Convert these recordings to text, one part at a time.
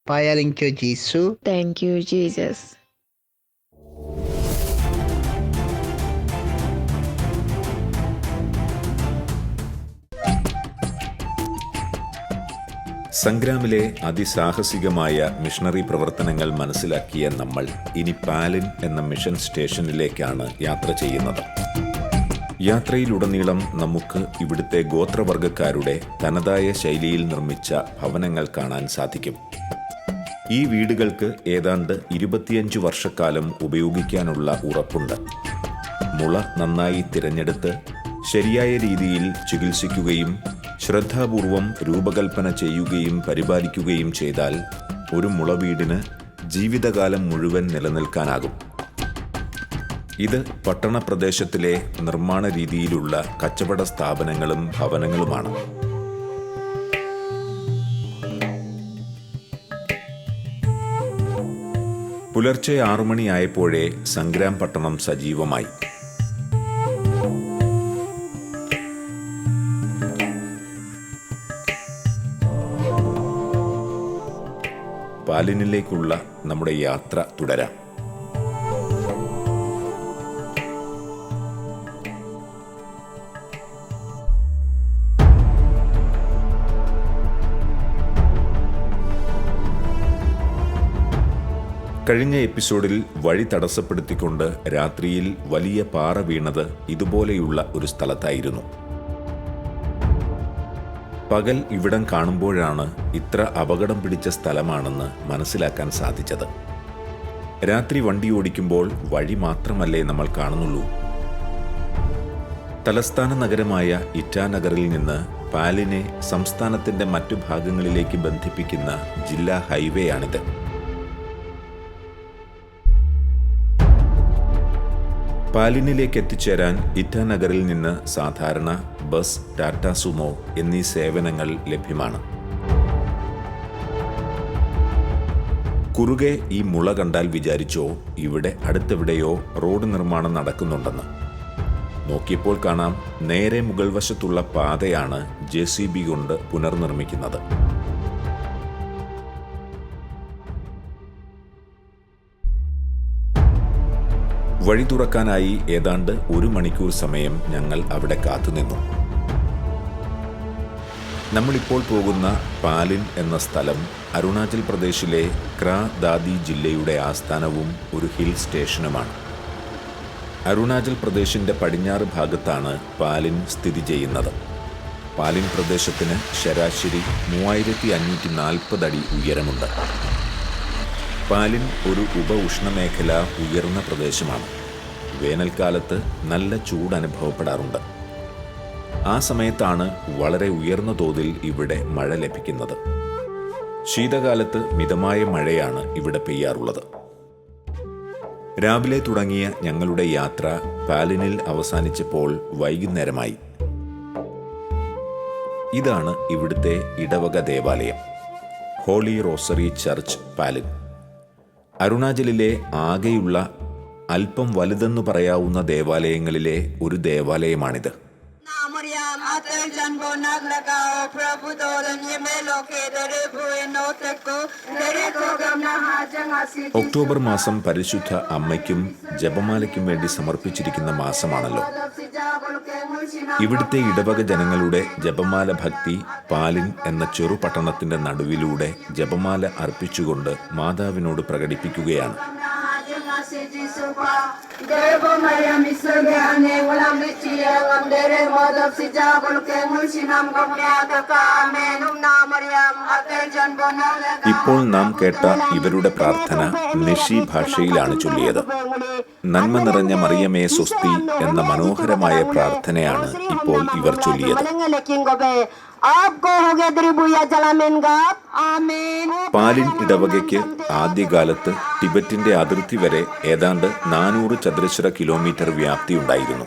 Bayarin ko, Jesus. Thank you, Jesus. സംഗ്രാമിലെ അതിസാഹസികമായ missionary പ്രവർത്തനങ്ങൾ മനസ്സിലാക്കിയ നമ്മൾ ഇനി പാലിൻ എന്ന മിഷൻ സ്റ്റേഷനിലേക്കാണ് യാത്ര ചെയ്യുന്നത്. യാത്രയിലുടനീളം നമുക്ക് ഇവിടുത്തെ ഗോത്രവർഗക്കാരുടെ തനതായ ശൈലിയിൽ നിർമ്മിച്ച ഭവനങ്ങൾ കാണാൻ സാധിക്കും. ഈ വീടുകൾക്ക് ഏതാണ്ട് 25 വർഷക്കാലം ഉപയോഗിക്കാനുള്ള ഉറപ്പുണ്ട്. മുള നന്നായി തിരഞ്ഞെടുത്ത് ശരിയായ രീതിയിൽ ചികിത്സിക്കുകയും ശ്രദ്ധാപൂർവം രൂപകൽപ്പന ചെയ്യുകയും പരിപാലിക്കുകയും ചെയ്താൽ ഒരു മുളവീടിന് ജീവിതകാലം മുഴുവൻ നിലനിൽക്കാനാകും. ഇത് പട്ടണപ്രദേശത്തിലെ നിർമ്മാണ രീതിയിലുള്ള കച്ചവട സ്ഥാപനങ്ങളും ഭവനങ്ങളുമാണ്. പുലർച്ചെ 6 മണിയായപ്പോഴേ സംഗ്രാം പട്ടണം സജീവമായി. പാലിനിലേക്കുള്ള നമ്മുടെ യാത്ര തുടരാം. കഴിഞ്ഞ എപ്പിസോഡിൽ വഴി തടസ്സപ്പെടുത്തിക്കൊണ്ട് രാത്രിയിൽ വലിയ പാറ വീണത് ഇതുപോലെയുള്ള ഒരു സ്ഥലത്തായിരുന്നു. പകൽ ഇവിടം കാണുമ്പോഴാണ് ഇത്ര അപകടം പിടിച്ച സ്ഥലമാണെന്ന് മനസ്സിലാക്കാൻ സാധിച്ചത്. രാത്രി വണ്ടി ഓടിക്കുമ്പോൾ വഴി മാത്രമല്ലേ നമ്മൾ കാണുന്നുള്ളൂ. തലസ്ഥാന നഗരമായ ഇറ്റാനഗറിൽ നിന്ന് പാലിനെ സംസ്ഥാനത്തിന്റെ മറ്റു ഭാഗങ്ങളിലേക്ക് ബന്ധിപ്പിക്കുന്ന ജില്ലാ ഹൈവേയാണിത്. പാലിനിലേക്ക് എത്തിച്ചേരാൻ ഇറ്റാനഗറിൽ നിന്ന് സാധാരണ ബസ്, ടാറ്റ സുമോ എന്നീ സേവനങ്ങൾ ലഭ്യമാണ്. കുറുകെ ഈ മുള കണ്ടാൽ വിചാരിച്ചോ ഇവിടെ അടുത്തെവിടെയോ റോഡ് നിർമ്മാണം നടക്കുന്നുണ്ടെന്ന്. നോക്കിയപ്പോൾ കാണാം നേരെ മുകൾ വശത്തുള്ള പാതയാണ് JCB കൊണ്ട് പുനർനിർമ്മിക്കുന്നത്. വഴി തുറക്കാനായി ഏതാണ്ട് 1 മണിക്കൂർ സമയം ഞങ്ങൾ അവിടെ കാത്തുനിന്നു. നമ്മളിപ്പോൾ പോകുന്ന പാലിൻ എന്ന സ്ഥലം അരുണാചൽ പ്രദേശിലെ ക്രാ ദാദി ജില്ലയുടെ ആസ്ഥാനവും ഒരു ഹിൽ സ്റ്റേഷനുമാണ്. അരുണാചൽ പ്രദേശിന്റെ പടിഞ്ഞാറ് ഭാഗത്താണ് പാലിൻ സ്ഥിതി ചെയ്യുന്നത്. പാലിൻ പ്രദേശത്തിന് ശരാശരി 3540 അടി ഉയരമുണ്ട്. പാലിൻ ഒരു ഉപ-ഉഷ്ണമേഖല ഉയർന്ന പ്രദേശമാണ്. വേനൽക്കാലത്ത് നല്ല ചൂട് അനുഭവപ്പെടാറുണ്ട്. ആ സമയത്താണ് വളരെ ഉയർന്ന തോതിൽ ഇവിടെ മഴ ലഭിക്കുന്നത്. ശീതകാലത്ത് മിതമായ മഴയാണ് ഇവിടെ പെയ്യാറുള്ളത്. രാവിലെ തുടങ്ങിയ ഞങ്ങളുടെ യാത്ര പാലിനിൽ അവസാനിച്ചപ്പോൾ വൈകുന്നേരമായി. ഇതാണ് ഇവിടുത്തെ ഇടവക ദേവാലയം, ഹോളി റോസറി ചർച്ച് പാലിൻ. അരുണാചലിലെ ആകെയുള്ള അല്പം വലുതെന്നു പറയാവുന്ന ദേവാലയങ്ങളിലെ ഒരു ദേവാലയമാണിത്. ഒക്ടോബർ മാസം പരിശുദ്ധ അമ്മയ്ക്കും ജപമാലയ്ക്കും വേണ്ടി സമർപ്പിച്ചിരിക്കുന്ന മാസമാണല്ലോ. ഇവിടുത്തെ ഇടവക ജനങ്ങളുടെ ജപമാല ഭക്തി പാലിൻ എന്ന ചെറുപട്ടണത്തിന്റെ നടുവിലൂടെ ജപമാല അർപ്പിച്ചുകൊണ്ട് മാതാവിനോട് പ്രകടിപ്പിക്കുകയാണ്. ഇപ്പോൾ നാം കേട്ട ഇവരുടെ പ്രാർത്ഥന നിഷി ഭാഷയിലാണ് ചൊല്ലിയത്. നന്മ നിറഞ്ഞ മറിയമേ സ്വസ്തി എന്ന മനോഹരമായ പ്രാർത്ഥനയാണ് ഇപ്പോൾ ഇവർ ചൊല്ലിയത്. പാലിൻ ഇടവകയ്ക്ക് ആദ്യകാലത്ത് ടിബറ്റിന്റെ അതിർത്തി വരെ ഏതാണ്ട് 400 ചതുരശ്ര കിലോമീറ്റർ വ്യാപ്തിയുണ്ടായിരുന്നു.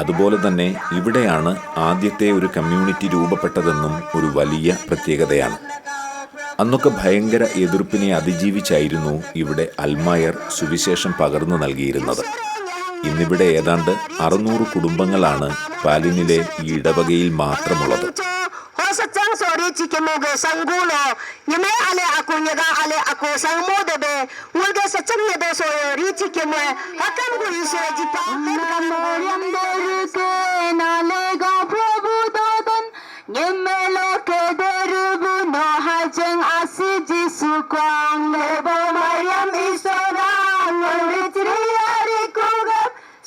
അതുപോലെ തന്നെ ഇവിടെയാണ് ആദ്യത്തെ ഒരു കമ്മ്യൂണിറ്റി രൂപപ്പെട്ടതെന്നും ഒരു വലിയ പ്രത്യേകതയാണ്. അന്നൊക്കെ ഭയങ്കര എതിർപ്പിനെ അതിജീവിച്ചായിരുന്നു ഇവിടെ അൽമായർ സുവിശേഷം പകർന്നു നൽകിയിരുന്നത്. ഇന്നിവിടെ ഏതാണ്ട് 600 കുടുംബങ്ങളാണ് പാലിനിലെ ഈ ഇടവകയിൽ മാത്രമുള്ളത്. yaga ale ako sang mo debe ulga sa chamne do so richi kemwe hakam ko iso jipa Maryam derke nalega prabhu dadan nyemelo ke derubu no hajeng asi jisu kwang nebo Maryam isora ngritri ari kuga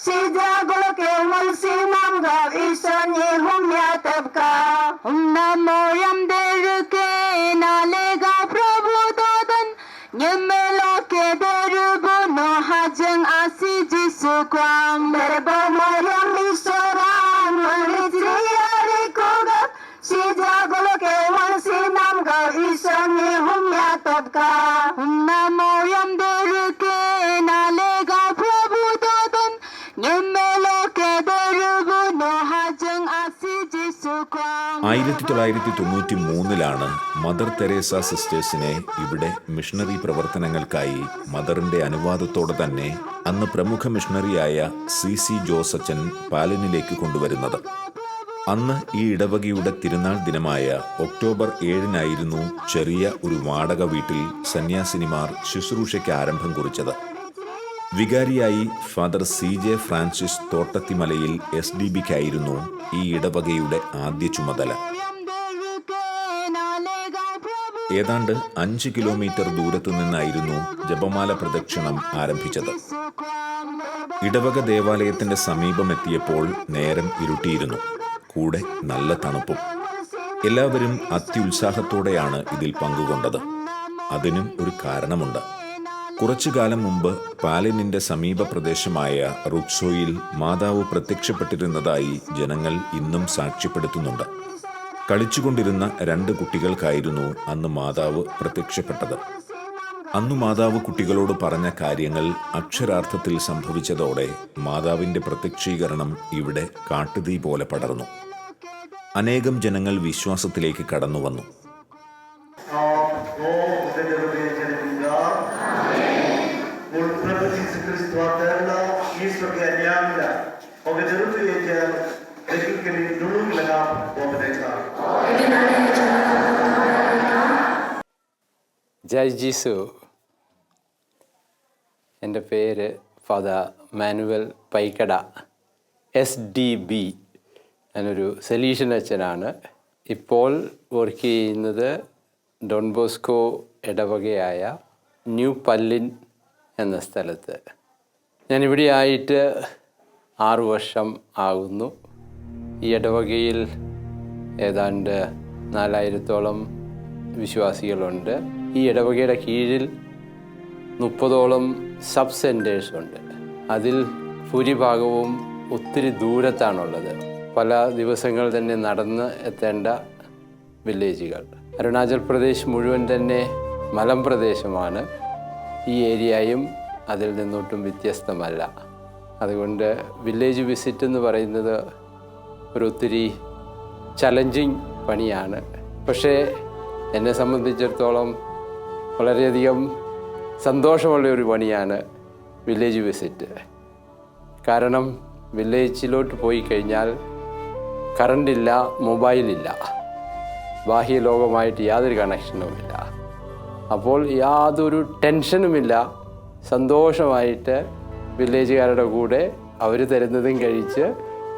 sija golo ke mulsi mamga isani humya tabka Maryam derke nalega prabhu dadan nyemelo ke derubu no hajeng asi jisu kwang nebo Maryam isora ngritri ari kuga sija golo ke mulsi mamga isani humya tabka Maryam derke nalega prabhu dadan nyemelo ke derubu no hajeng asi jisu kwang 1993 Mother Teresa സിസ്റ്റേഴ്സിനെ ഇവിടെ missionary പ്രവർത്തനങ്ങൾക്കായി മദറിന്റെ അനുവാദത്തോടെ തന്നെ അന്ന് പ്രമുഖ മിഷണറിയായ CC ജോസച്ചൻ പാലനിലേക്ക് കൊണ്ടുവരുന്നത്. അന്ന് ഈ ഇടവകയുടെ തിരുനാൾ ദിനമായ ഒക്ടോബർ 7 ചെറിയ ഒരു വാടക വീട്ടിൽ സന്യാസിനിമാർ ശുശ്രൂഷയ്ക്ക് ആരംഭം കുറിച്ചത്. വികാരിയായി ഫാദർ CJ ഫ്രാൻസിസ് തോട്ടത്തിമലയിൽ SDBക്കായിരുന്നു ഈ ഇടവകയുടെ ആദ്യ ചുമതല. ഏതാണ്ട് 5 കിലോമീറ്റർ ദൂരത്തു നിന്നായിരുന്നു ജപമാല പ്രദക്ഷിണം ആരംഭിച്ചത്. ഇടവക ദേവാലയത്തിന്റെ സമീപമെത്തിയപ്പോൾ നേരം ഇരുട്ടിയിരുന്നു. കൂടെ നല്ല തണുപ്പും. എല്ലാവരും അത്യുത്സാഹത്തോടെയാണ് ഇതിൽ പങ്കുകൊണ്ടത്. അതിനും ഒരു കാരണമുണ്ട്. കുറച്ചു കാലം മുമ്പ് പാലിനിന്റെ സമീപ പ്രദേശമായ റുക്സോയിൽ മാതാവ് പ്രത്യക്ഷപ്പെട്ടിരുന്നതായി ജനങ്ങൾ ഇന്നും സാക്ഷ്യപ്പെടുത്തുന്നുണ്ട്. കളിച്ചുകൊണ്ടിരുന്ന 2 കുട്ടികൾക്കായിരുന്നു അന്ന് മാതാവ് പ്രത്യക്ഷപ്പെട്ടത്. അന്നു മാതാവ് കുട്ടികളോട് പറഞ്ഞ കാര്യങ്ങൾ അക്ഷരാർത്ഥത്തിൽ സംഭവിച്ചതോടെ മാതാവിന്റെ പ്രത്യക്ഷീകരണം ഇവിടെ കാട്ടുതീ പോലെ പടർന്നു. അനേകം ജനങ്ങൾ വിശ്വാസത്തിലേക്ക് കടന്നുവന്നു. ജയ് ജീസു. എൻ്റെ പേര് ഫാദർ മാനുവൽ പൈക്കട, SDB. ഞാനൊരു സൊല്യൂഷൻ അച്ഛനാണ്. ഇപ്പോൾ വർക്ക് ചെയ്യുന്നത് ഡോൺ ബോസ്കോ ഇടവകയായ ന്യൂ പല്ലിൻ എന്ന സ്ഥലത്ത്. ഞാനിവിടെ ആയിട്ട് 6 വർഷം ആകുന്നു. ഈ ഇടവകയിൽ ഏതാണ്ട് 4000-ഓളം വിശ്വാസികളുണ്ട്. ഈ ഇടവകയുടെ കീഴിൽ 30ഓളം സബ് സെൻറ്റേഴ്സ് ഉണ്ട്. അതിൽ ഭൂരിഭാഗവും ഒത്തിരി ദൂരത്താണുള്ളത്. പല ദിവസങ്ങൾ തന്നെ നടന്ന് എത്തേണ്ട വില്ലേജുകൾ. അരുണാചൽ പ്രദേശ് മുഴുവൻ തന്നെ മലമ്പ്രദേശമാണ്. ഈ ഏരിയയും അതിൽ നിന്നൊട്ടും വ്യത്യസ്തമല്ല. അതുകൊണ്ട് വില്ലേജ് വിസിറ്റ് എന്ന് പറയുന്നത് ഒത്തിരി ചലഞ്ചിങ് പണിയാണ്. പക്ഷേ എന്നെ സംബന്ധിച്ചിടത്തോളം വളരെയധികം സന്തോഷമുള്ള ഒരു പണിയാണ് വില്ലേജ് വിസിറ്റ്. കാരണം വില്ലേജിലോട്ട് പോയി കഴിഞ്ഞാൽ കറണ്ടില്ല, മൊബൈലില്ല, ബാഹ്യ ലോകമായിട്ട് യാതൊരു കണക്ഷനുമില്ല. അപ്പോൾ യാതൊരു ടെൻഷനുമില്ല. സന്തോഷമായിട്ട് വില്ലേജുകാരുടെ കൂടെ അവർ തരുന്നതും കഴിച്ച്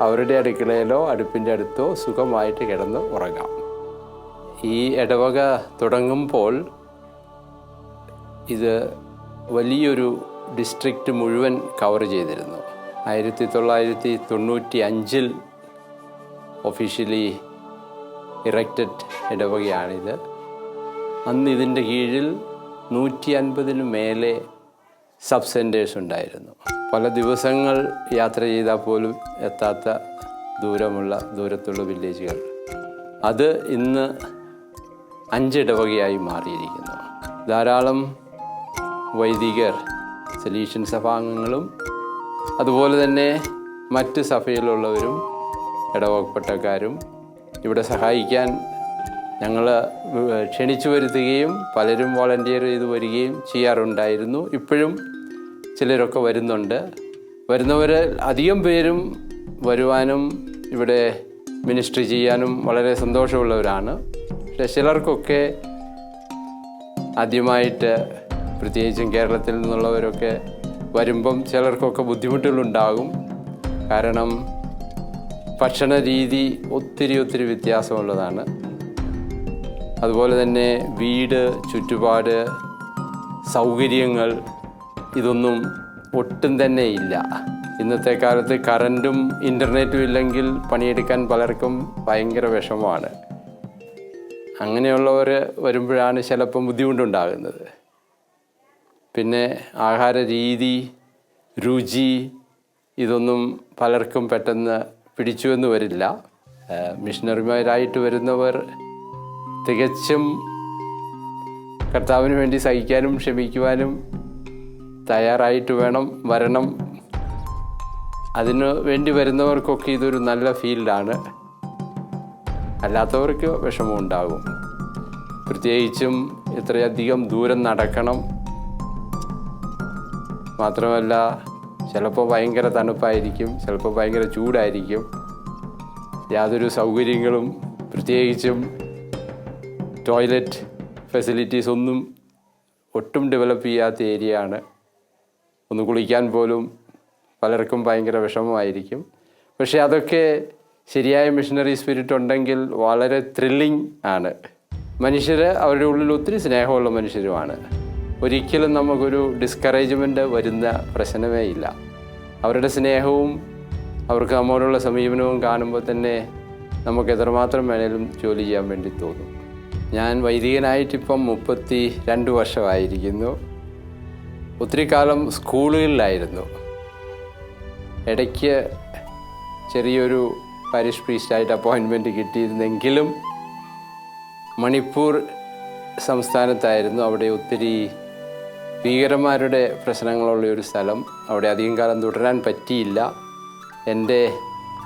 അവരുടെ അടുക്കളയിലോ അടുപ്പിൻ്റെ അടുത്തോ സുഖമായിട്ട് കിടന്ന് ഉറങ്ങാം. ഈ ഇടവക തുടങ്ങുമ്പോൾ ഇത് വലിയൊരു ഡിസ്ട്രിക്റ്റ് മുഴുവൻ കവർ ചെയ്തിരുന്നു. 1995 ഒഫീഷ്യലി ഇറക്റ്റഡ് ഇടവകയാണിത്. അന്ന് ഇതിൻ്റെ കീഴിൽ 150 മേലെ സബ് സെൻറ്റേഴ്സ് ഉണ്ടായിരുന്നു. പല ദിവസങ്ങൾ യാത്ര ചെയ്താൽ പോലും എത്താത്ത ദൂരത്തുള്ള വില്ലേജുകൾ. അത് ഇന്ന് 5 ഇടവകയായി മാറിയിരിക്കുന്നു. ധാരാളം വൈദികർ, സൊല്യൂഷൻ സഭാംഗങ്ങളും അതുപോലെ തന്നെ മറ്റ് സഭയിലുള്ളവരും ഇടവകപ്പെട്ടക്കാരും ഇവിടെ സഹായിക്കാൻ ഞങ്ങൾ ക്ഷണിച്ചു വരുത്തുകയും പലരും വോളണ്ടിയർ ചെയ്ത് വരികയും ചെയ്യാറുണ്ടായിരുന്നു. ഇപ്പോഴും ചിലരൊക്കെ വരുന്നുണ്ട്. വരുന്നവർ അധികം പേരും വരുവാനും ഇവിടെ മിനിസ്ട്രി ചെയ്യാനും വളരെ സന്തോഷമുള്ളവരാണ്. പക്ഷേ ചിലർക്കൊക്കെ ആദ്യമായിട്ട് പ്രത്യേകിച്ചും കേരളത്തിൽ നിന്നുള്ളവരൊക്കെ വരുമ്പം ചിലർക്കൊക്കെ ബുദ്ധിമുട്ടുകളുണ്ടാകും. കാരണം ഭക്ഷണ രീതി ഒത്തിരി വ്യത്യാസമുള്ളതാണ്. അതുപോലെ തന്നെ വീട്, ചുറ്റുപാട്, സൗകര്യങ്ങൾ ഇതൊന്നും ഒട്ടും തന്നെ ഇല്ല. ഇന്നത്തെ കാലത്ത് കറൻറ്റും ഇൻ്റർനെറ്റും ഇല്ലെങ്കിൽ പണിയെടുക്കാൻ പലർക്കും ഭയങ്കര വിഷമമാണ്. അങ്ങനെയുള്ളവർ വരുമ്പോഴാണ് ചിലപ്പം ബുദ്ധിമുട്ടുണ്ടാകുന്നത്. പിന്നെ ആഹാര രീതി, രുചി ഇതൊന്നും പലർക്കും പെട്ടെന്ന് പിടിച്ചുവെന്ന് വരില്ല. മിഷണറിമാരായിട്ട് വരുന്നവർ തികച്ചും കർത്താവിന് വേണ്ടി സഹിക്കാനും ക്ഷമിക്കുവാനും തയ്യാറായിട്ട് വരണം. അതിന് വേണ്ടി വരുന്നവർക്കൊക്കെ ഇതൊരു നല്ല ഫീൽഡാണ്. അല്ലാത്തവർക്ക് വിഷമമുണ്ടാകും. പ്രത്യേകിച്ചും ഇത്രയധികം ദൂരം നടക്കണം. മാത്രമല്ല ചിലപ്പോൾ ഭയങ്കര തണുപ്പായിരിക്കും, ചിലപ്പോൾ ഭയങ്കര ചൂടായിരിക്കും. യാതൊരു സൗകര്യങ്ങളും പ്രത്യേകിച്ചും ടോയ്ലറ്റ് ഫെസിലിറ്റീസ് ഒന്നും ഒട്ടും ഡെവലപ്പ് ചെയ്യാത്ത ഏരിയ ആണ്. ഒന്ന് കുളിക്കാൻ പോലും പലർക്കും ഭയങ്കര വിഷമമായിരിക്കും. പക്ഷേ അതൊക്കെ ശരിയായ മിഷണറി സ്പിരിറ്റ് ഉണ്ടെങ്കിൽ വളരെ ത്രില്ലിംഗ് ആണ്. മനുഷ്യർ അവരുടെ ഉള്ളിൽ ഒത്തിരി സ്നേഹമുള്ള മനുഷ്യരുമാണ്. ഒരിക്കലും നമുക്കൊരു ഡിസ്കറേജ്മെൻറ്റ് വരുന്ന പ്രശ്നമേ ഇല്ല. അവരുടെ സ്നേഹവും അവർക്ക് നമ്മോടുള്ള സമീപനവും കാണുമ്പോൾ തന്നെ നമുക്ക് എത്രമാത്രം വേണേലും ജോലി ചെയ്യാൻ വേണ്ടി തോന്നും. ഞാൻ വൈദികനായിട്ടിപ്പം 32 വർഷമായിരിക്കുന്നു. ഒത്തിരി കാലം സ്കൂളുകളിലായിരുന്നു. ഇടയ്ക്ക് ചെറിയൊരു പാരിഷ് പ്രീസ്റ്റായിട്ട് അപ്പോയിൻമെൻറ്റ് കിട്ടിയിരുന്നെങ്കിലും മണിപ്പൂർ സംസ്ഥാനത്തായിരുന്നു. അവിടെ ഒത്തിരി ഭീകരന്മാരുടെ പ്രശ്നങ്ങളുള്ള ഒരു സ്ഥലം. അവിടെ അധികം കാലം തുടരാൻ പറ്റിയില്ല. എൻ്റെ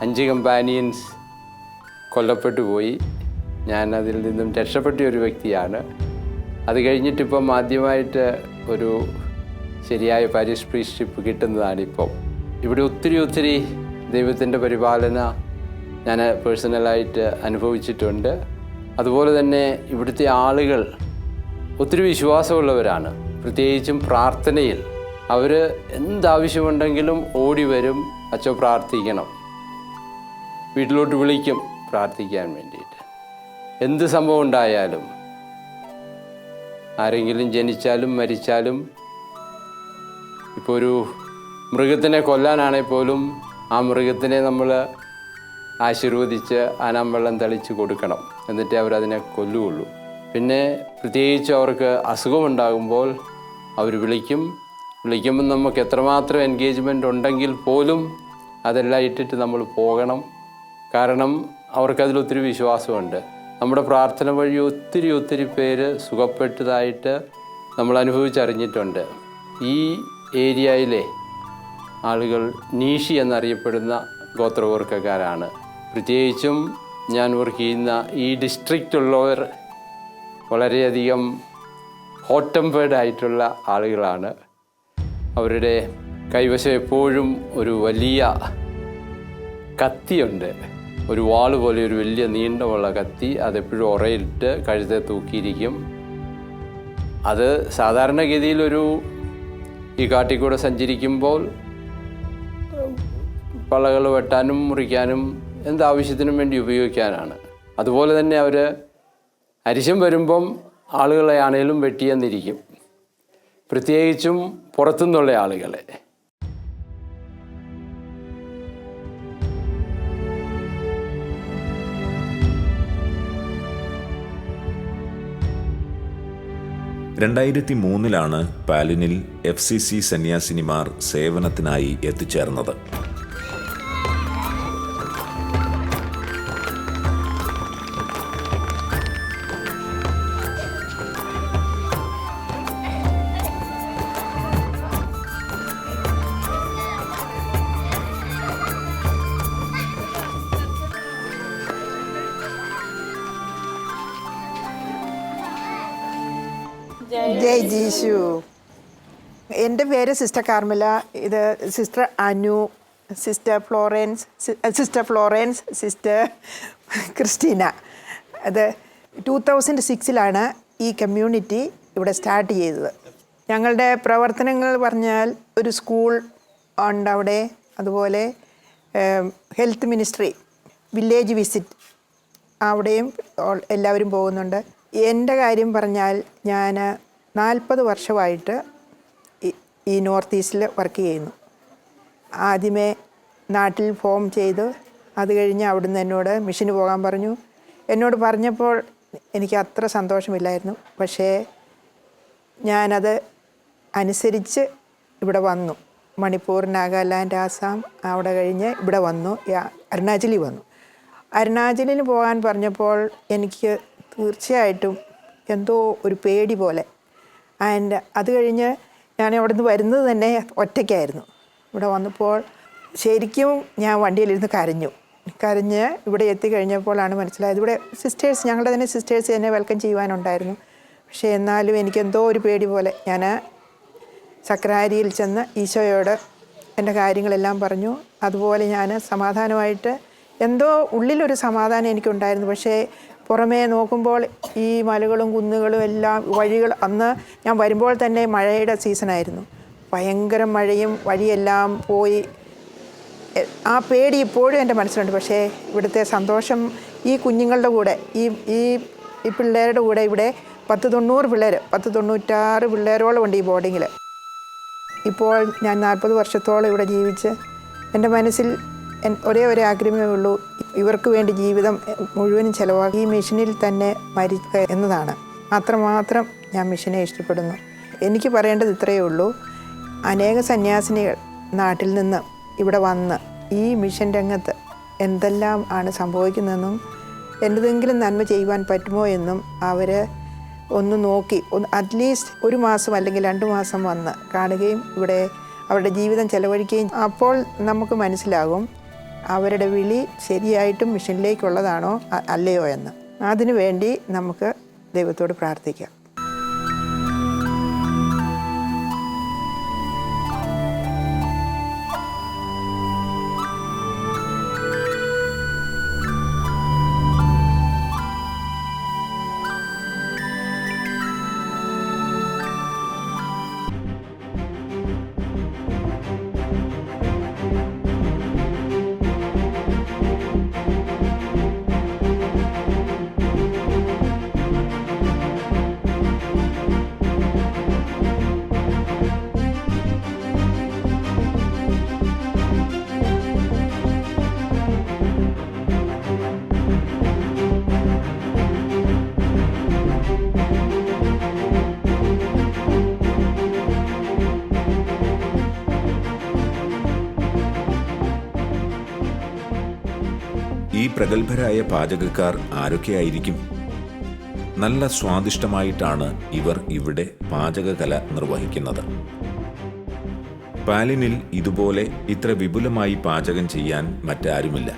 5 കമ്പാനിയൻസ് കൊല്ലപ്പെട്ടു പോയി. ഞാൻ അതിൽ നിന്നും രക്ഷപ്പെട്ട ഒരു വ്യക്തിയാണ്. അത് കഴിഞ്ഞിട്ടിപ്പം ആദ്യമായിട്ട് ഒരു ശരിയായ പാരിഷ് പ്രീസ്റ്റ്ഷിപ്പ് കിട്ടുന്നതാണിപ്പം. ഇവിടെ ഒത്തിരി ദൈവത്തിൻ്റെ പരിപാലന ഞാൻ പേഴ്സണലായിട്ട് അനുഭവിച്ചിട്ടുണ്ട്. അതുപോലെ തന്നെ ഇവിടുത്തെ ആളുകൾ ഒത്തിരി വിശ്വാസമുള്ളവരാണ്. പ്രത്യേകിച്ചും പ്രാർത്ഥനയിൽ അവർ എന്താവശ്യമുണ്ടെങ്കിലും ഓടി വരും. അച്ചോ പ്രാർത്ഥിക്കണം, വീട്ടിലോട്ട് വിളിക്കും പ്രാർത്ഥിക്കാൻ വേണ്ടിയിട്ട്. എന്ത് സംഭവം ഉണ്ടായാലും, ആരെങ്കിലും ജനിച്ചാലും മരിച്ചാലും, ഇപ്പോൾ ഒരു മൃഗത്തിനെ കൊല്ലാനാണെങ്കിൽ പോലും ആ മൃഗത്തിനെ നമ്മൾ ആശീർവദിച്ച് ആനാമ്പെള്ളം തളിച്ച് കൊടുക്കണം. എന്നിട്ടേ അവരതിനെ കൊല്ലുകയുള്ളൂ. പിന്നെ പ്രത്യേകിച്ച് അവർക്ക് അസുഖമുണ്ടാകുമ്പോൾ അവർ വിളിക്കുമ്പോൾ നമുക്ക് എത്രമാത്രം എൻഗേജ്മെൻ്റ് ഉണ്ടെങ്കിൽ പോലും അതെല്ലാം ഇട്ടിട്ട് നമ്മൾ പോകണം. കാരണം അവർക്കതിലൊത്തിരി വിശ്വാസമുണ്ട്. നമ്മുടെ പ്രാർത്ഥന വഴി ഒത്തിരി പേര് സുഖപ്പെട്ടതായിട്ട് നമ്മൾ അനുഭവിച്ചറിഞ്ഞിട്ടുണ്ട്. ഈ ഏരിയയിലെ ആളുകൾ നീഷി എന്നറിയപ്പെടുന്ന ഗോത്രവർഗ്ഗക്കാരാണ്. പ്രത്യേകിച്ചും ഞാൻ വർക്ക് ചെയ്യുന്ന ഈ ഡിസ്ട്രിക്റ്റുള്ളവർ വളരെയധികം ഹോട്ട് ടെമ്പേർഡ് ആയിട്ടുള്ള ആളുകളാണ്. അവരുടെ കൈവശം എപ്പോഴും ഒരു വലിയ കത്തിയുണ്ട്. ഒരു വാള് പോലെ ഒരു വലിയ നീണ്ടമുള്ള കത്തി. അതെപ്പോഴും ഉറയിലിട്ട് കഴുത്തെ തൂക്കിയിരിക്കും. അത് സാധാരണഗതിയിലൊരു ഈ കാട്ടിക്കൂടെ സഞ്ചരിക്കുമ്പോൾ പളകൾ വെട്ടാനും മുറിക്കാനും എന്താവശ്യത്തിനും വേണ്ടി ഉപയോഗിക്കാനാണ്. അതുപോലെ തന്നെ അവർ അരിശം വരുമ്പം ആളുകളെയാണേലും വെട്ടിയെന്നിരിക്കും. പ്രത്യേകിച്ചും പുറത്തുനിന്നുള്ള ആളുകളെ. ലാണ് പാലിനിൽ FCC സന്യാസിനിമാർ സേവനത്തിനായി എത്തിച്ചേർന്നത്. ജയ് ജീശു. എൻ്റെ പേര് സിസ്റ്റർ കാർമല. ഇത് sister Anu, sister Florence, sister Christina. അത് 2006 ഈ കമ്മ്യൂണിറ്റി ഇവിടെ സ്റ്റാർട്ട് ചെയ്തത്. ഞങ്ങളുടെ പ്രവർത്തനങ്ങൾ പറഞ്ഞാൽ ഒരു സ്കൂൾ ഉണ്ട് അവിടെ, അതുപോലെ ഹെൽത്ത് മിനിസ്ട്രി, വില്ലേജ് വിസിറ്റ് അവിടെയും എല്ലാവരും പോകുന്നുണ്ട്. എൻ്റെ കാര്യം പറഞ്ഞാൽ ഞാൻ 40 വർഷമായിട്ട് ഈ നോർത്ത് ഈസ്റ്റിൽ വർക്ക് ചെയ്യുന്നു. ആദ്യമേ നാട്ടിൽ ഫോം ചെയ്ത് അത് കഴിഞ്ഞ് അവിടുന്ന് എന്നോട് മിഷന് പോകാൻ പറഞ്ഞു. എന്നോട് പറഞ്ഞപ്പോൾ എനിക്ക് അത്ര സന്തോഷമില്ലായിരുന്നു. പക്ഷേ ഞാനത് അനുസരിച്ച് ഇവിടെ വന്നു. മണിപ്പൂർ, നാഗാലാൻഡ്, ആസാം അവിടെ കഴിഞ്ഞ് ഇവിടെ വന്നു, അരുണാചലിൽ വന്നു. അരുണാചലിന് പോകാൻ പറഞ്ഞപ്പോൾ എനിക്ക് തീർച്ചയായിട്ടും എന്തോ ഒരു പേടി പോലെ. ആൻഡ് അത് കഴിഞ്ഞ് ഞാൻ അവിടെ നിന്ന് വരുന്നത് തന്നെ ഒറ്റയ്ക്കായിരുന്നു. ഇവിടെ വന്നപ്പോൾ ശരിക്കും ഞാൻ വണ്ടിയിലിരുന്ന് കരഞ്ഞ് ഇവിടെ എത്തിക്കഴിഞ്ഞപ്പോഴാണ് മനസ്സിലായത്. ഇവിടെ സിസ്റ്റേഴ്സ്, ഞങ്ങളുടെ തന്നെ സിസ്റ്റേഴ്സ് എന്നെ വെൽക്കം ചെയ്യുവാനുണ്ടായിരുന്നു. പക്ഷേ എന്നാലും എനിക്കെന്തോ ഒരു പേടി പോലെ. ഞാൻ സക്രാരിയിൽ ചെന്ന് ഈശോയോട് എൻ്റെ കാര്യങ്ങളെല്ലാം പറഞ്ഞു. അതുപോലെ ഞാൻ സമാധാനമായിട്ട്, എന്തോ ഉള്ളിലൊരു സമാധാനം എനിക്കുണ്ടായിരുന്നു. പക്ഷേ പുറമേ നോക്കുമ്പോൾ ഈ മലകളും കുന്നുകളും എല്ലാം വഴികൾ, അന്ന് ഞാൻ വരുമ്പോൾ തന്നെ മഴയുടെ സീസണായിരുന്നു. ഭയങ്കര മഴയും വഴിയെല്ലാം പോയി. ആ പേടി ഇപ്പോഴും എൻ്റെ മനസ്സിലുണ്ട്. പക്ഷേ ഇവിടുത്തെ സന്തോഷം, ഈ കുഞ്ഞുങ്ങളുടെ കൂടെ, ഈ പിള്ളേരുടെ കൂടെ ഇവിടെ 90 പിള്ളേർ, 96 പിള്ളേരോളം ഉണ്ട് ഈ ബോർഡിങ്ങിൽ. ഇപ്പോൾ ഞാൻ 40 വർഷത്തോളം ഇവിടെ ജീവിച്ച് എൻ്റെ മനസ്സിൽ ഒരേ ഒരു ആഗ്രഹമേ ഉള്ളൂ, ഇവർക്ക് വേണ്ടി ജീവിതം മുഴുവനും ചിലവാക്കി ഈ മിഷനിൽ തന്നെ മരിക്കുക എന്നതാണ്. അത്രമാത്രം ഞാൻ മിഷനെ ഇഷ്ടപ്പെടുന്നു. എനിക്ക് പറയേണ്ടത് ഇത്രയേ ഉള്ളൂ. അനേക സന്യാസിനികൾ നാട്ടിൽ നിന്ന് ഇവിടെ വന്ന് ഈ മിഷൻ രംഗത്ത് എന്തെല്ലാം ആണ് സംഭവിക്കുന്നതെന്നും എന്തെങ്കിലും നന്മ ചെയ്യുവാൻ പറ്റുമോ എന്നും അവർ ഒന്ന് നോക്കി, അറ്റ്ലീസ്റ്റ് 1 മാസം അല്ലെങ്കിൽ 2 മാസം വന്ന് കാണുകയും ഇവിടെ അവരുടെ ജീവിതം ചെലവഴിക്കുകയും, അപ്പോൾ നമുക്ക് മനസ്സിലാകും അവരുടെ വിളി ശരിയായിട്ടും മിഷനിലേക്കുള്ളതാണോ അല്ലയോ എന്ന്. അതിനു വേണ്ടി നമുക്ക് ദൈവത്തോട് പ്രാർത്ഥിക്കാം. ഈ പ്രഗത്ഭരായ പാചകക്കാർ ആരൊക്കെയായിരിക്കും? നല്ല സ്വാദിഷ്ടമായിട്ടാണ് ഇവർ ഇവിടെ പാചകകല നിർവഹിക്കുന്നത്. പാലിനിൽ ഇതുപോലെ ഇത്ര വിപുലമായി പാചകം ചെയ്യാൻ മറ്റാരുമില്ല.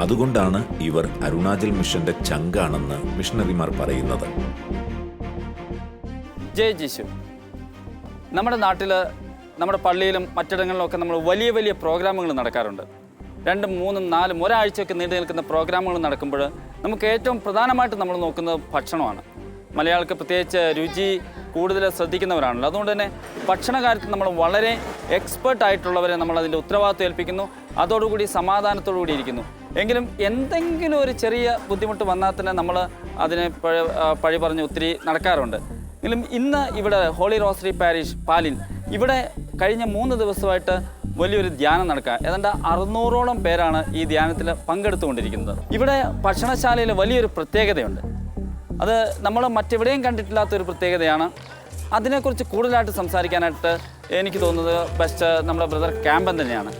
അതുകൊണ്ടാണ് ഇവർ അരുണാചൽ മിഷന്റെ ചങ്കാണെന്ന് മിഷണറിമാർ പറയുന്നത്. ജയ് ജിശു. നമ്മുടെ നാട്ടിൽ, നമ്മുടെ പള്ളിയിലും മറ്റിടങ്ങളിലൊക്കെ നമ്മൾ വലിയ വലിയ പ്രോഗ്രാമുകൾ നടക്കാറുണ്ട്. 2, 3, 4 ഒരാഴ്ചയൊക്കെ നീണ്ടു നിൽക്കുന്ന പ്രോഗ്രാമുകൾ നടക്കുമ്പോൾ നമുക്ക് ഏറ്റവും പ്രധാനമായിട്ട് നമ്മൾ നോക്കുന്നത് ഭക്ഷണമാണ്. മലയാളിക്ക് പ്രത്യേകിച്ച് രുചി കൂടുതൽ ശ്രദ്ധിക്കുന്നവരാണല്ലോ. അതുകൊണ്ട് തന്നെ ഭക്ഷണ കാര്യത്തിൽ നമ്മൾ വളരെ എക്സ്പേർട്ടായിട്ടുള്ളവരെ നമ്മൾ അതിൻ്റെ ഉത്തരവാദിത്വം ഏൽപ്പിക്കുന്നു. അതോടുകൂടി സമാധാനത്തോടു കൂടി ഇരിക്കുന്നു. എങ്കിലും എന്തെങ്കിലും ഒരു ചെറിയ ബുദ്ധിമുട്ട് വന്നാൽ തന്നെ നമ്മൾ അതിനെ പഴി പറഞ്ഞ് ഒത്തിരി നടക്കാറുണ്ട്. എങ്കിലും ഇന്ന് ഇവിടെ ഹോളി റോസറി പാരിഷ് പാലിൻ ഇവിടെ കഴിഞ്ഞ 3 ദിവസമായിട്ട് വലിയൊരു ധ്യാനം നടക്കുക. ഏതാണ്ട് 600ഓളം പേരാണ് ഈ ധ്യാനത്തിൽ പങ്കെടുത്തുകൊണ്ടിരിക്കുന്നത്. ഇവിടെ ഭക്ഷണശാലയിൽ വലിയൊരു പ്രത്യേകതയുണ്ട്. അത് നമ്മൾ മറ്റെവിടെയും കണ്ടിട്ടില്ലാത്തൊരു പ്രത്യേകതയാണ്. അതിനെക്കുറിച്ച് കൂടുതലായിട്ട് സംസാരിക്കാനായിട്ട് എനിക്ക് തോന്നുന്നത് ബെസ്റ്റ് നമ്മുടെ ബ്രദർ ക്യാമ്പൻ തന്നെയാണ്.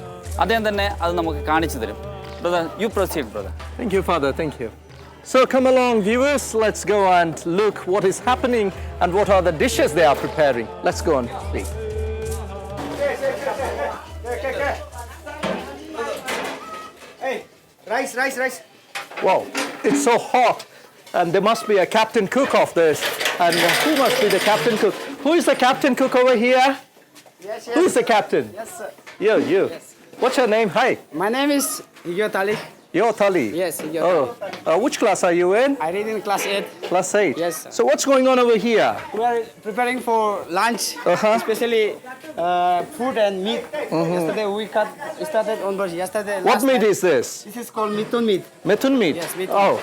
അദ്ദേഹം തന്നെ അത് നമുക്ക് കാണിച്ചു തരും. Brother, you proceed brother. Thank you, Father. Thank you. So come along, viewers. Let's go and look what is happening and what are the dishes they are preparing. Let's go and see. Hey, rice. Wow, it's so hot. And there must be a captain cook of this. And who must be the captain cook? Who is the captain cook over here? Yes. Who is the captain? Yes, sir. You. Yes. What's your name? Hi. My name is Higyo Talik. Your thali? Yes, your Oh, which class are you in? I read in class 8. Class 8? Yes, sir. So what's going on over here? We are preparing for lunch, Uh-huh. especially food and meat. Yesterday we started on birds. Yesterday. What last meat night- is this? This is called mitun meat. Methun meat? Yes, methun. Oh,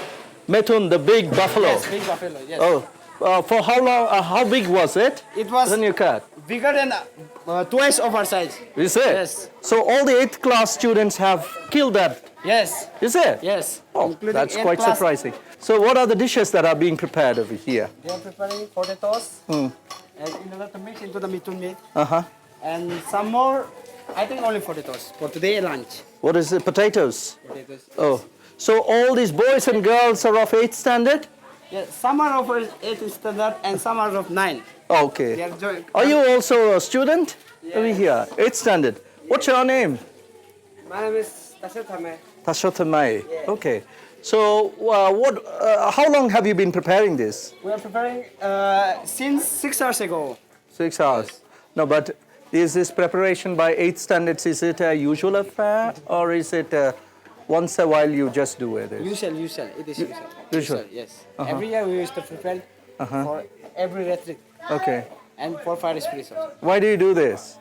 methun, the big buffalo. Yes, big buffalo. Yes. Oh, for how long, how big was it? It was Then you cut. bigger than twice of our size. Is it? Yes. So all the 8th class students have killed that, Yes. is it? Yes. Oh, Including that's 8th quite class. surprising. So what are the dishes that are being prepared over here? They are preparing potatoes and in order to mix into the mitun meat. Uh-huh. And some more, I think only potatoes for today lunch. What is it? Potatoes? Potatoes. Oh, so all these boys and girls are of 8th standard? Yes, some are of 8 standard and some are of 9. Okay. They are join- Are you also a student? Over here, 8th standard. What's your name? My name is Tasha Thame. Tashotamai. Okay. So, how long have you been preparing this? We are preparing since 6 hours ago. 6 hours. No, but is this preparation by 8th standards, is it a usual affair or is it once a while you just do it? Usual. It is usual. Usual. Yes. Every year we used to prepare for every retreat Okay. and for fire spirits also. Why do you do this?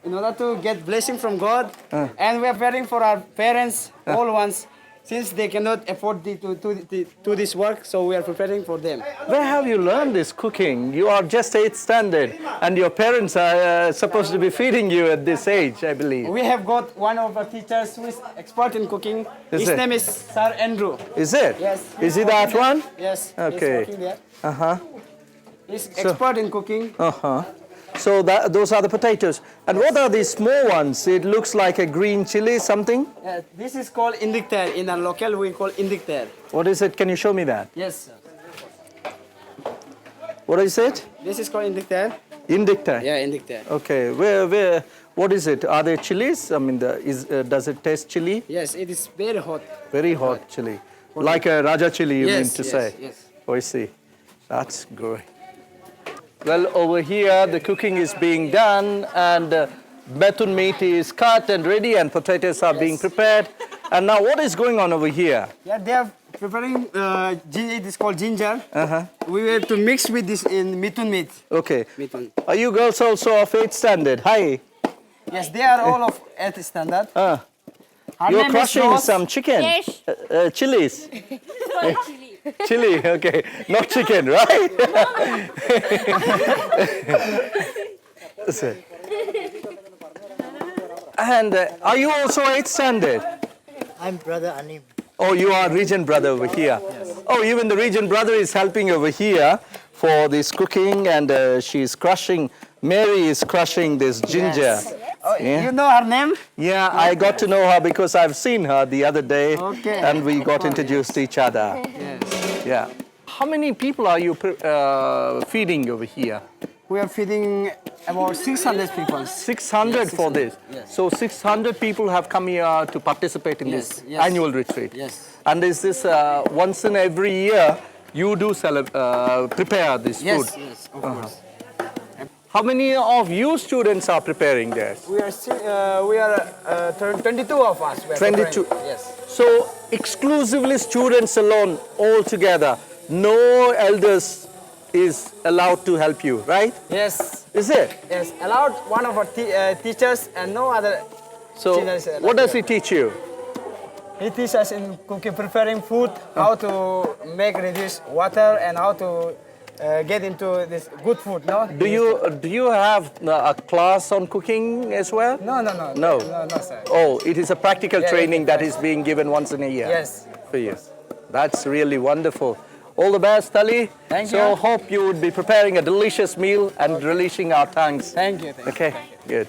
In order to get blessing from God, and we are preparing for our parents, all ones, since they cannot afford to this work, so we are preparing for them. Where have you learned this cooking? You are just 8th standard and your parents are supposed to be feeding you at this age, I believe. We have got one of our teachers who is expert in cooking. Is His it? name is Sir Andrew. Is it? Yes. Is it that one? Yes. Okay. He's working there. Uh-huh. He's expert in cooking. Uh-huh. So those are the potatoes. And what are these small ones? It looks like a green chili, something. This is called indicter. In our local, we call indicter. What is it? Can you show me that? Yes, sir. What is it? This is called indicter. Indicta. Yeah, indicter. Okay. What is it? Are they chilies? I mean, does it taste chili? Yes, it is very hot. Very hot chili. Like a Raja chili, you mean Yes, to yes, say? yes. Oh, I see. That's great. Well, over here, the cooking is being done, and methun meat is cut and ready, and potatoes are being prepared. And now, what is going on over here? Yeah, they are preparing it is called ginger. We have to mix with this in mitun meat. Okay. Mitun. Are you girls also of 8th standard? Hi. Yes, they are all of 8th standard. Her You're name is crushing Rose. some chicken. Yes. Chilies. Chili, okay. Not chicken, right? And are you also 8th standard? I'm Brother Anim. Oh, you are region brother over here. Yes. Oh, even the region brother is helping over here for this cooking, and she's crushing. Mary is crushing this ginger. Oh, Yeah. You know her name? Yeah, I got to know her because I've seen her the other day, Okay. and we got introduced to each other. Yes. Yeah. How many people are you feeding over here? We are feeding about 600 people. 600 for this. Yes. So 600 people have come here to participate in Yes, this yes. annual retreat. Yes. And is this once in every year you do prepare this Yes, food? yes, of course. How many of you students are preparing this? We are 22 of us. We are 22. preparing. Yes. So exclusively students alone, all together. No elders is allowed to help you, right? Yes. Is it? Yes. Allowed one of our teachers and no other. So Students allowed what does to he teach you? He teaches us in cooking, preparing food, how to make reduce water, and how to get into this good food. No. Do you have a class on cooking as well? No. No. No, sir. Oh, it is a practical Yeah, training it's that a is being given once in a year. Yes. For you. That's really wonderful. All the best, Ali. Thank so you. hope you would be preparing a delicious meal and releasing our tongues. Thank you. Okay, good.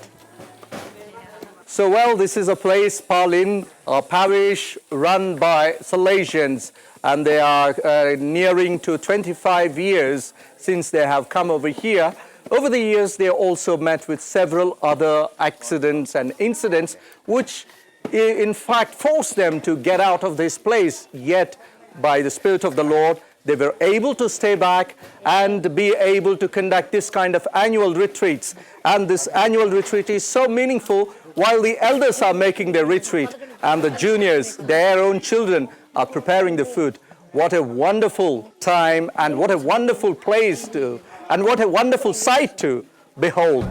So, well, this is a place, Palin, a parish run by Salesians, and they are nearing to 25 years since they have come over here. Over the years, they also met with several other accidents and incidents, which in fact forced them to get out of this place. Yet, by the Spirit of the Lord, they were able to stay back and be able to conduct this kind of annual retreats. And this annual retreat is so meaningful while the elders are making their retreat and the juniors, their own children, are preparing the food. What a wonderful time and what a wonderful place and what a wonderful sight to behold.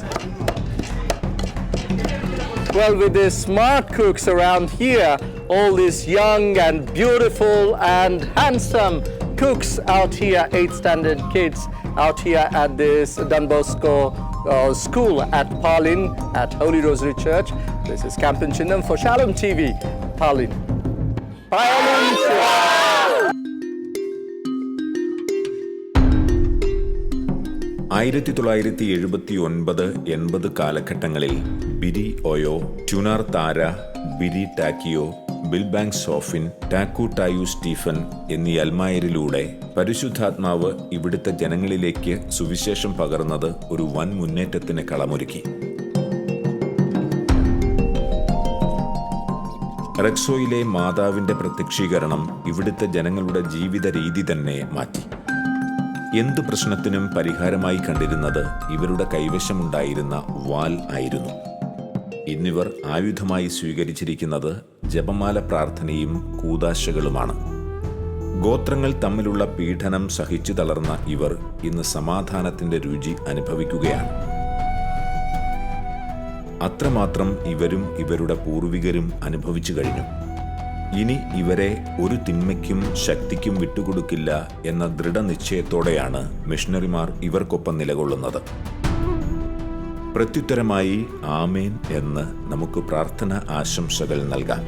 Well, with the smart cooks around here, all these young and beautiful and handsome cooks out here, 8th standard kids out here at this Don Bosco school at Palin at Holy Rosary Church. This is Kampan Chinnam for Shalom TV, Palin. Palin. 1979-80 കാലഘട്ടങ്ങളിൽ ബിരി ഒയോ, ട്യൂണാർ താര, ബിരി ടാക്കിയോ, ബിൽബാങ് Sofin, ടാക്കു ടായു Stephen എന്നീ അൽമായരിലൂടെ പരിശുദ്ധാത്മാവ് ഇവിടുത്തെ ജനങ്ങളിലേക്ക് സുവിശേഷം പകർന്നത് ഒരു വൻ മുന്നേറ്റത്തിന് കളമൊരുക്കി. റെക്സോയിലെ മാതാവിന്റെ പ്രത്യക്ഷീകരണം ഇവിടുത്തെ ജനങ്ങളുടെ ജീവിത രീതി തന്നെ മാറ്റി. എന്ത് പ്രശ്നത്തിനും പരിഹാരമായി കണ്ടിരുന്നത് ഇവരുടെ കൈവശമുണ്ടായിരുന്ന വാൽ ആയിരുന്നു. ഇന്നിവർ ആയുധമായി സ്വീകരിച്ചിരിക്കുന്നത് ജപമാല പ്രാർത്ഥനയും കൂദാശകളുമാണ്. ഗോത്രങ്ങൾ തമ്മിലുള്ള പീഡനം സഹിച്ചു തളർന്ന ഇവർ ഇന്ന് സമാധാനത്തിന്റെ രുചി അനുഭവിക്കുകയാണ്. അത്രമാത്രം ഇവരും ഇവരുടെ പൂർവികരും അനുഭവിച്ചു കഴിഞ്ഞു. ഇനി ഇവരെ ഒരു തിന്മയ്ക്കും ശക്തിക്കും വിട്ടുകൊടുക്കില്ല എന്ന ദൃഢനിശ്ചയത്തോടെയാണ് മിഷണറിമാർ ഇവർക്കൊപ്പം നിലകൊള്ളുന്നത്. പ്രത്യുത്തരമായി ആമേൻ എന്ന് നമുക്ക് പ്രാർത്ഥന ആശംസകൾ നൽകാം.